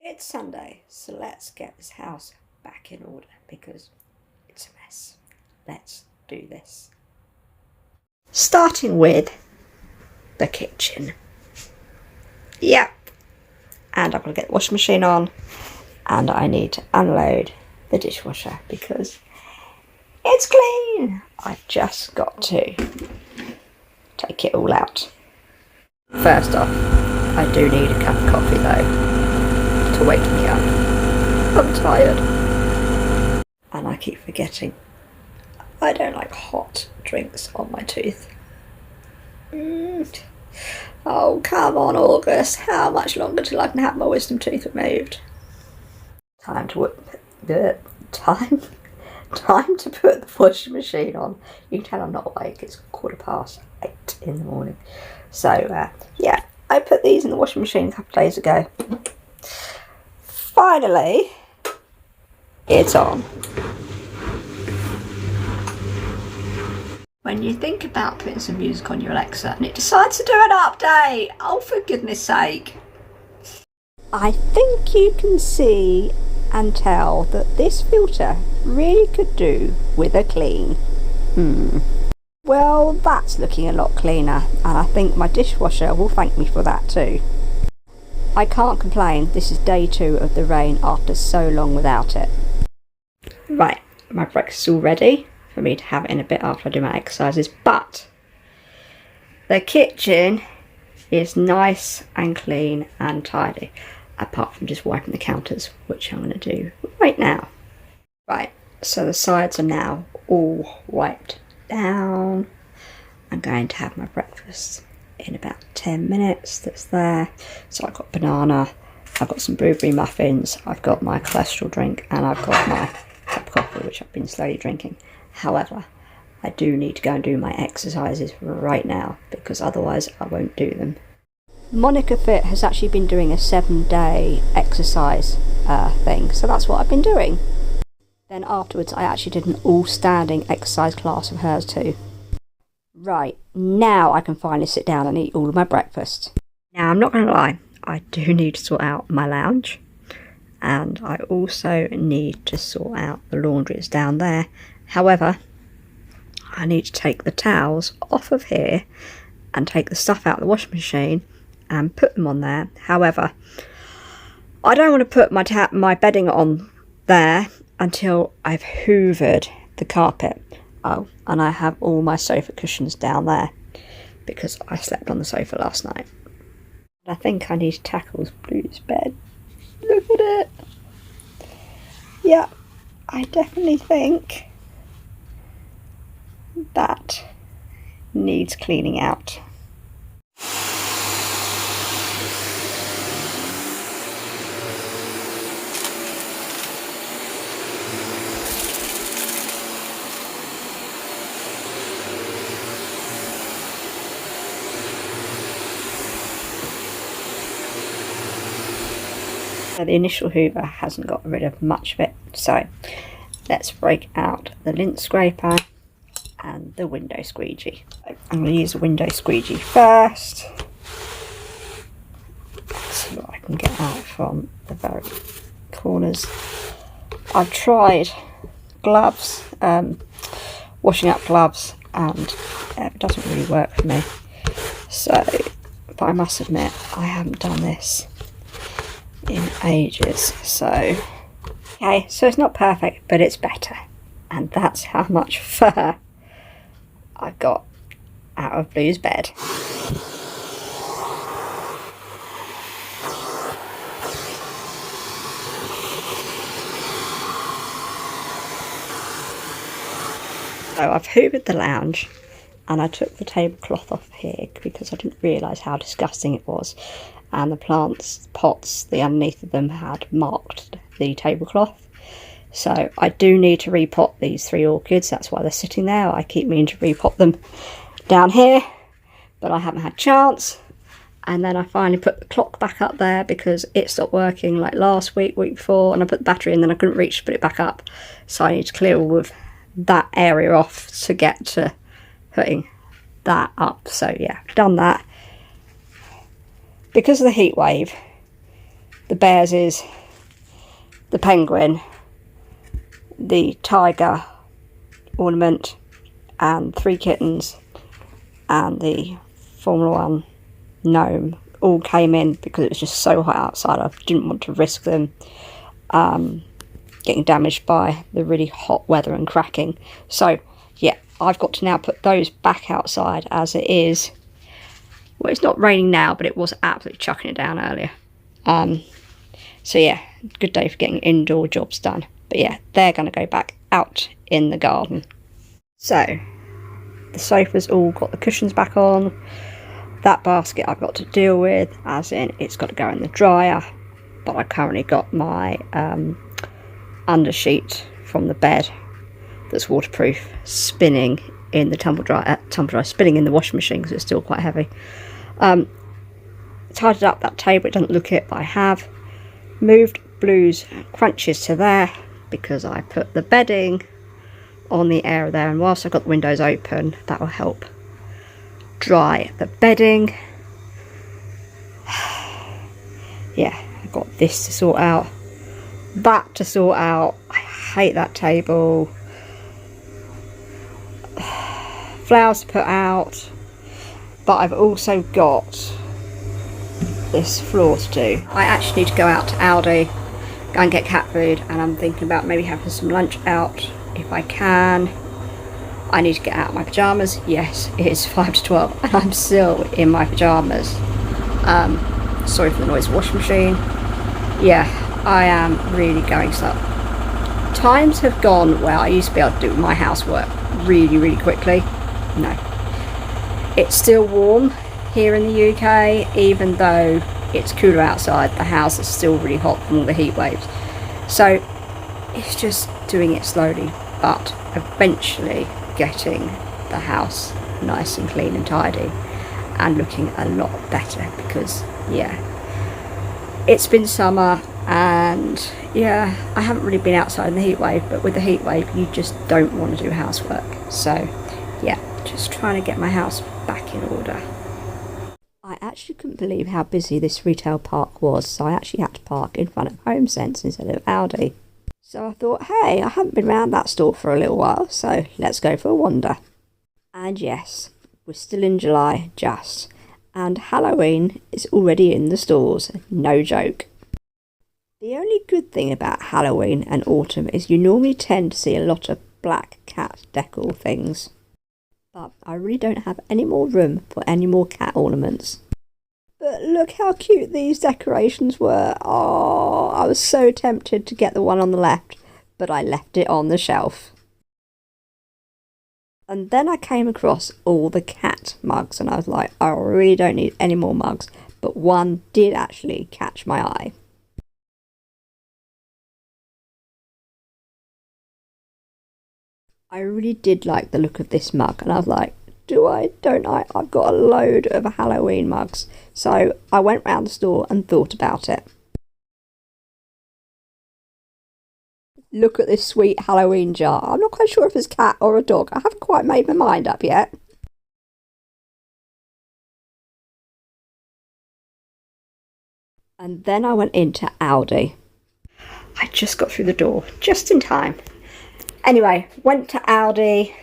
It's Sunday, so let's get this house back in order because it's a mess. Let's do this. Starting with the kitchen. Yep. And I'm going to get the washing machine on and I need to unload the dishwasher because it's clean. I've just got to take it all out. First off, I do need a cup of coffee though to wake me up. I'm tired. And I keep forgetting I don't like hot drinks on my tooth. Oh, come on, August. How much longer till I can have my wisdom tooth removed? Time to put the washing machine on. You can tell I'm not awake. It's 8:15 in the morning. So, yeah, I put these in the washing machine a couple of days ago. Finally, it's on. When you think about putting some music on your Alexa and it decides to do an update, oh for goodness sake. I think you can see and tell that this filter really could do with a clean. Well, that's looking a lot cleaner and I think my dishwasher will thank me for that too. I can't complain, this is day 2 of the rain after so long without it. Right, my breakfast is all ready for me to have it in a bit after I do my exercises, but the kitchen is nice and clean and tidy, apart from just wiping the counters, which I'm going to do right now. Right, so the sides are now all wiped down. I'm going to have my breakfast in about 10 minutes. That's there. So I've got banana, I've got some blueberry muffins, I've got my cholesterol drink, and I've got my cup of coffee, which I've been slowly drinking. However, I do need to go and do my exercises right now because otherwise I won't do them. Monica Fit has actually been doing a 7-day exercise thing, so that's what I've been doing. Then afterwards I actually did an all-standing exercise class of hers too. Right, now I can finally sit down and eat all of my breakfast. Now I'm not going to lie, I do need to sort out my lounge. And I also need to sort out the laundry. It's down there. However, I need to take the towels off of here and take the stuff out of the washing machine and put them on there. However, I don't want to put my bedding on there until I've hoovered the carpet. Oh, and I have all my sofa cushions down there because I slept on the sofa last night. I think I need to tackle Blue's bed. Look at it. Yeah, I definitely think that needs cleaning out. So the initial hoover hasn't got rid of much of it, so let's break out the lint scraper and the window squeegee. I'm going to use the window squeegee first. Let's see what I can get out from the very corners. I've tried gloves, washing up gloves, and it doesn't really work for me. So, but I must admit, I haven't done this in ages. So, okay, so it's not perfect, but it's better. And that's how much fur I've got out of Blue's bed. So I've hoovered the lounge and I took the tablecloth off here because I didn't realise how disgusting it was, and the plants pots, the underneath of them had marked the tablecloth. So I do need to repot these 3 orchids, that's why they're sitting there. I keep meaning to repot them down here, but I haven't had a chance. And then I finally put the clock back up there because it stopped working like last week, week before, and I put the battery in, then I couldn't reach to put it back up. So I need to clear all of that area off to get to putting that up. So yeah, done that. Because of the heat wave, the bears is the penguin, the tiger ornament, and 3 kittens, and the Formula 1 gnome all came in because it was just so hot outside. I didn't want to risk them getting damaged by the really hot weather and cracking. So yeah, I've got to now put those back outside as it is. Well, it's not raining now, but it was absolutely chucking it down earlier. So yeah, good day for getting indoor jobs done. But yeah, they're going to go back out in the garden. So the sofa's all got the cushions back on. That basket I've got to deal with, as in it's got to go in the dryer. But I currently got my undersheet from the bed that's waterproof spinning in the tumble dryer, spinning in the washing machine because it's still quite heavy. Tidied up that table, it doesn't look it, but I have. Moved Blue's crunches to there because I put the bedding on the area there, and whilst I've got the windows open, that will help dry the bedding. Yeah, I've got this to sort out, that to sort out. I hate that table. Flowers to put out, but I've also got this floor to do. I actually need to go out to Aldi, go and get cat food, and I'm thinking about maybe having some lunch out if I can. I need to get out of my pyjamas. Yes, it is 5 to 12 and I'm still in my pyjamas. Sorry for the noise, washing machine. Yeah, I am really going slow. Times have gone where I used to be able to do my housework really quickly. No. It's still warm here in the UK, even though it's cooler outside. The house is still really hot from all the heat waves. So it's just doing it slowly, but eventually getting the house nice and clean and tidy and looking a lot better, because yeah, it's been summer and yeah, I haven't really been outside in the heat wave, but with the heat wave you just don't want to do housework. So yeah, just trying to get my house back in order. I actually couldn't believe how busy this retail park was, so I actually had to park in front of HomeSense instead of Aldi. So I thought, hey, I haven't been around that store for a little while, so let's go for a wander. And yes, we're still in July, just, and Halloween is already in the stores, no joke. The only good thing about Halloween and autumn is you normally tend to see a lot of black cat decor things. But I really don't have any more room for any more cat ornaments. But look how cute these decorations were. Oh, I was so tempted to get the one on the left, but I left it on the shelf. And then I came across all the cat mugs and I was like, I really don't need any more mugs. But one did actually catch my eye. I really did like the look of this mug and I was like, do I, don't I? I've got a load of Halloween mugs. So I went round the store and thought about it. Look at this sweet Halloween jar. I'm not quite sure if it's a cat or a dog. I haven't quite made my mind up yet. And then I went into Aldi. I just got through the door, just in time. Anyway, went to Aldi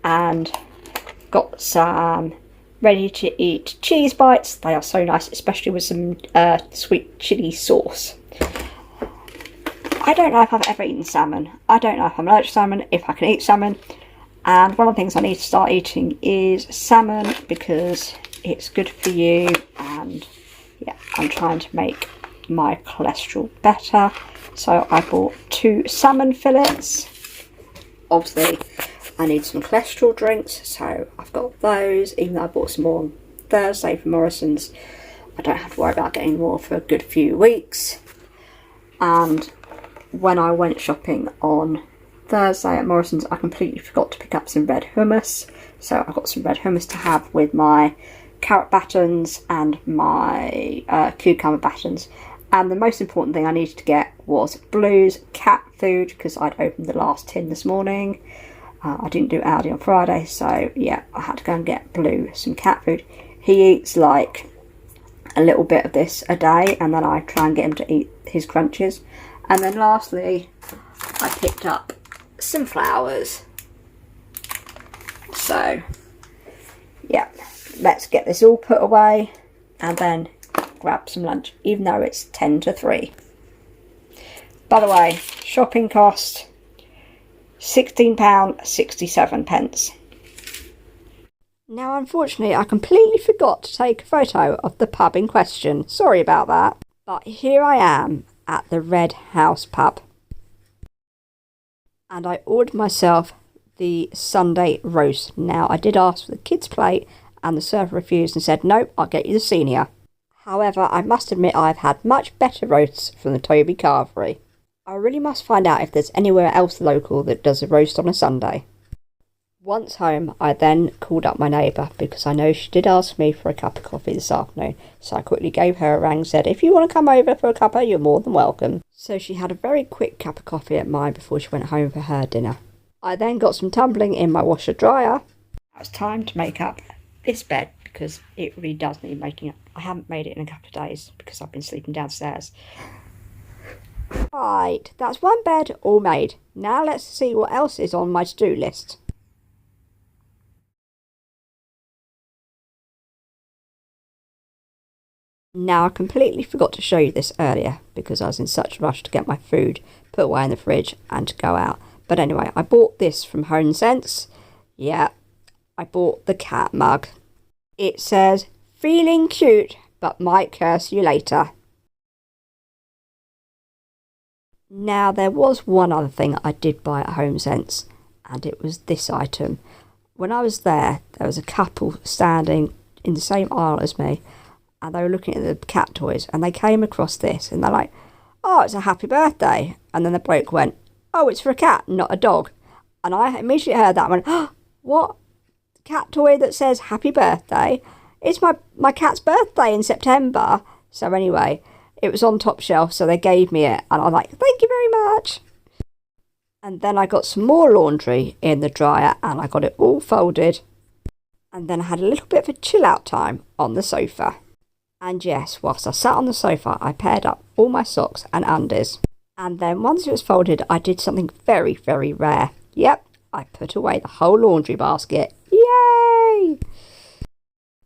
and got some ready to eat cheese bites. They are so nice, especially with some sweet chilli sauce. I don't know if I've ever eaten salmon. I don't know if I'm allergic to salmon, if I can eat salmon. And one of the things I need to start eating is salmon because it's good for you. And yeah, I'm trying to make my cholesterol better. So I bought 2 salmon fillets. Obviously, I need some cholesterol drinks, so I've got those, even though I bought some more on Thursday from Morrison's. I don't have to worry about getting more for a good few weeks. And when I went shopping on Thursday at Morrison's, I completely forgot to pick up some red hummus. So I've got some red hummus to have with my carrot battens and my cucumber battens. And the most important thing I needed to get was Blue's cat food, because I'd opened the last tin this morning. I didn't do Aldi on Friday, so yeah, I had to go and get Blue some cat food. He eats like a little bit of this a day, and then I try and get him to eat his crunches. And then lastly, I picked up some flowers. So yeah, let's get this all put away and then grab some lunch, even though it's 10 to 3. By the way, shopping cost £16.67. Now unfortunately I completely forgot to take a photo of the pub in question. Sorry about that. But here I am at the Red House pub. And I ordered myself the Sunday roast. Now I did ask for the kids' plate and the server refused and said, nope, I'll get you the senior. However, I must admit I've had much better roasts from the Toby Carvery. I really must find out if there's anywhere else local that does a roast on a Sunday. Once home, I then called up my neighbour because I know she did ask me for a cup of coffee this afternoon. So I quickly gave her a ring and said, if you want to come over for a cuppa, you're more than welcome. So she had a very quick cup of coffee at mine before she went home for her dinner. I then got some tumbling in my washer dryer. It was time to make up this bed because it really does need making up. I haven't made it in a couple of days because I've been sleeping downstairs. Right, that's one bed all made. Now let's see what else is on my to-do list. Now I completely forgot to show you this earlier because I was in such a rush to get my food put away in the fridge and to go out. But anyway, I bought this from Home Sense. Yeah, I bought the cat mug. It says, feeling cute but might curse you later. Now there was one other thing I did buy at Home Sense, and it was this item. When I was there was a couple standing in the same aisle as me, and they were looking at the cat toys, and they came across this, and they're like, oh, it's a happy birthday. And then the bloke went, oh, it's for a cat, not a dog. And I immediately heard that and went, oh, what? Cat toy that says happy birthday? It's my cat's birthday in September. So anyway, it was on top shelf, so they gave me it, and I'm like, thank you very much. And then I got some more laundry in the dryer, and I got it all folded. And then I had a little bit of a chill out time on the sofa. And yes, whilst I sat on the sofa, I paired up all my socks and undies. And then once it was folded, I did something very, very rare. Yep, I put away the whole laundry basket. Yay!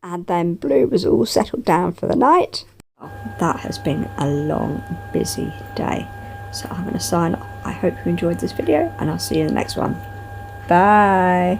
And then Blue was all settled down for the night. That has been a long, busy day. So I'm going to sign off. I hope you enjoyed this video, and I'll see you in the next one. Bye!